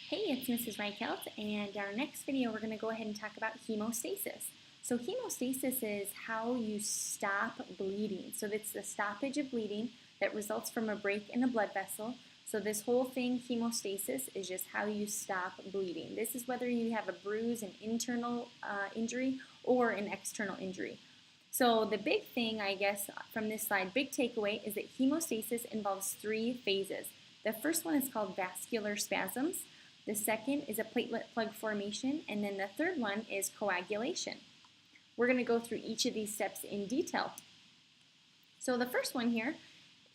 Hey, it's Mrs. Reichelt, and our next video we're going to go ahead and talk about hemostasis. So hemostasis is how you stop bleeding. So it's the stoppage of bleeding that results from a break in a blood vessel. So this whole thing, hemostasis, is just how you stop bleeding. This is whether you have a bruise, an internal injury, or an external injury. So the big thing, I guess, from this slide, big takeaway, is that hemostasis involves three phases. The first one is called vascular spasms. The second is a platelet plug formation, and then the third one is coagulation. We're going to go through each of these steps in detail. So the first one here,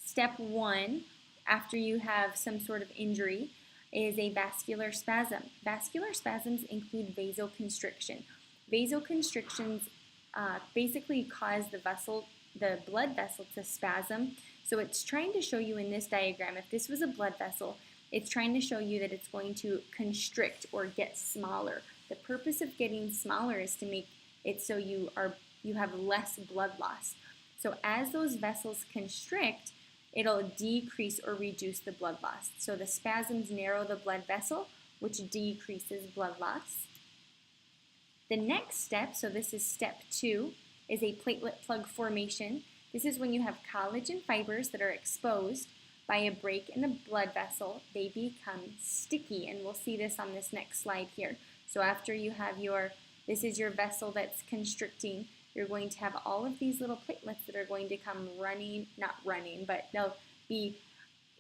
step one, after you have some sort of injury, is a vascular spasm. Vascular spasms include vasoconstriction. Vasoconstrictions basically cause the blood vessel to spasm. So it's trying to show you in this diagram, if this was a blood vessel, it's trying to show you that it's going to constrict or get smaller. The purpose of getting smaller is to make it so you have less blood loss. So as those vessels constrict, it'll decrease or reduce the blood loss. So the spasms narrow the blood vessel, which decreases blood loss. The next step, so this is step two, is a platelet plug formation. This is when you have collagen fibers that are exposed by a break in a blood vessel. They become sticky, and we'll see this on this next slide here. So after you have this is your vessel that's constricting, you're going to have all of these little platelets that are going to come not running, but they'll be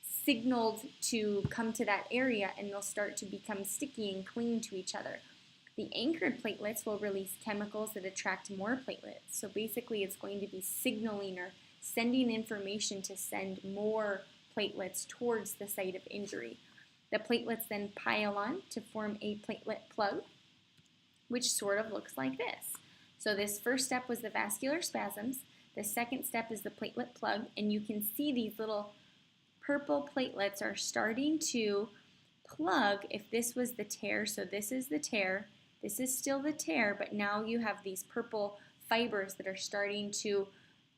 signaled to come to that area, and they'll start to become sticky and cling to each other. The anchored platelets will release chemicals that attract more platelets. So basically it's going to be signaling or sending information to send more platelets towards the site of injury. The platelets then pile on to form a platelet plug, which sort of looks like this. So this first step was the vascular spasms. The second step is the platelet plug, and you can see these little purple platelets are starting to plug. If this was the tear, so this is the tear, this is still the tear, but now you have these purple fibers that are starting to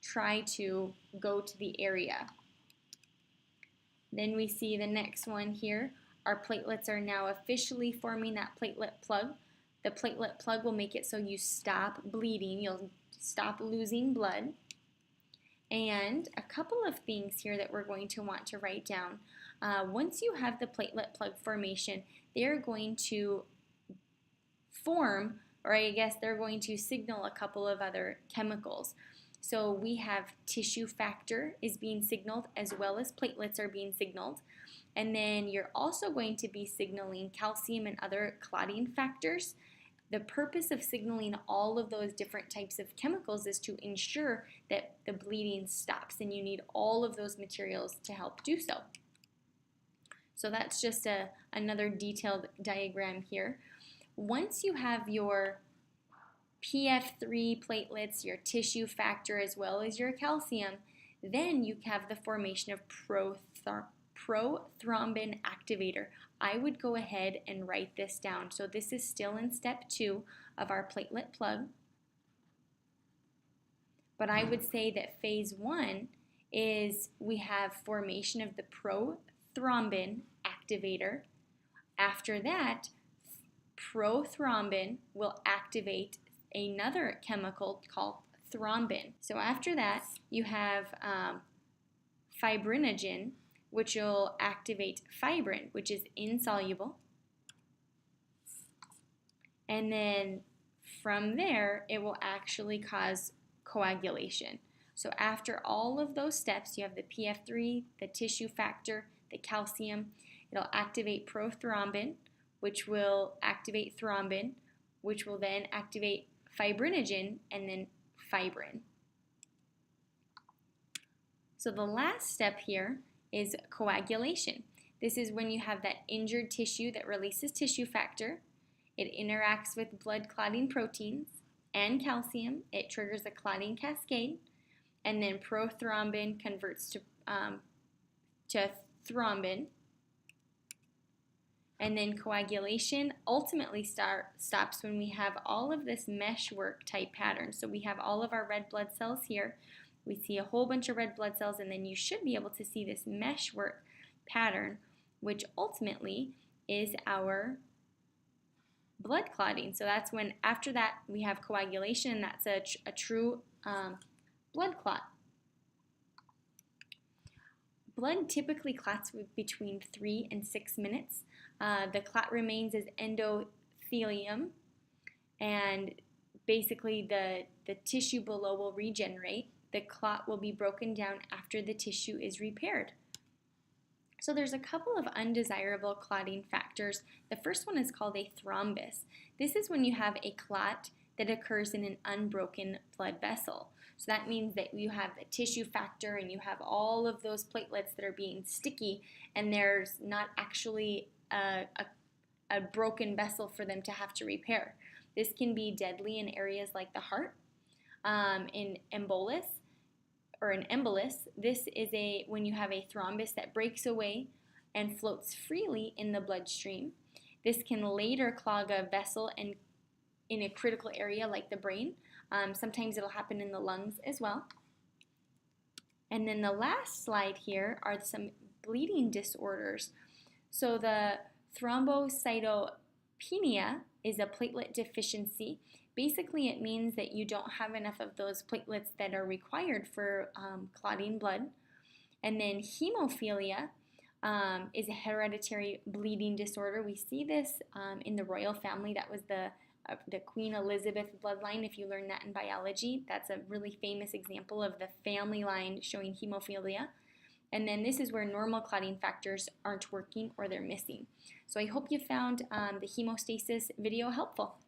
try to go to the area. Then we see the next one here. Our platelets are now officially forming that platelet plug. The platelet plug will make it so you stop bleeding. You'll stop losing blood. And a couple of things here that we're going to want to write down. Once you have the platelet plug formation, they're going to form, or I guess they're going to signal a couple of other chemicals. So we have tissue factor is being signaled, as well as platelets are being signaled. And then you're also going to be signaling calcium and other clotting factors. The purpose of signaling all of those different types of chemicals is to ensure that the bleeding stops, and you need all of those materials to help do so. So that's just another detailed diagram here. Once you have your PF3 platelets, your tissue factor, as well as your calcium, then you have the formation of prothrombin activator. I would go ahead and write this down. So this is still in step two of our platelet plug. But I would say that phase one is we have formation of the prothrombin activator. After that, prothrombin will activate another chemical called thrombin. So after that, you have fibrinogen, which will activate fibrin, which is insoluble. And then from there, it will actually cause coagulation. So after all of those steps, you have the PF3, the tissue factor, the calcium. It'll activate prothrombin, which will activate thrombin, which will then activate fibrinogen, and then fibrin. So the last step here is coagulation. This is when you have that injured tissue that releases tissue factor. It interacts with blood clotting proteins and calcium. It triggers a clotting cascade, and then prothrombin converts to thrombin. And then coagulation ultimately stops when we have all of this meshwork type pattern. So we have all of our red blood cells here. We see a whole bunch of red blood cells, and then you should be able to see this meshwork pattern, which ultimately is our blood clotting. So that's when, after that, we have coagulation, and that's a true blood clot. Blood typically clots between 3 and 6 minutes. The clot remains as endothelium, and basically the tissue below will regenerate. The clot will be broken down after the tissue is repaired. So there's a couple of undesirable clotting factors. The first one is called a thrombus. This is when you have a clot that occurs in an unbroken blood vessel. So that means that you have the tissue factor and you have all of those platelets that are being sticky, and there's not actually a broken vessel for them to have to repair. This can be deadly in areas like the heart. In embolus, or an embolus, this is when you have a thrombus that breaks away and floats freely in the bloodstream. This can later clog a vessel and in a critical area like the brain. Sometimes it'll happen in the lungs as well. And then the last slide here are some bleeding disorders. So the thrombocytopenia is a platelet deficiency. Basically, it means that you don't have enough of those platelets that are required for clotting blood. And then hemophilia is a hereditary bleeding disorder. We see this in the royal family. That was the Queen Elizabeth bloodline. If you learn that in biology, that's a really famous example of the family line showing hemophilia. And then this is where normal clotting factors aren't working or they're missing. So I hope you found the hemostasis video helpful.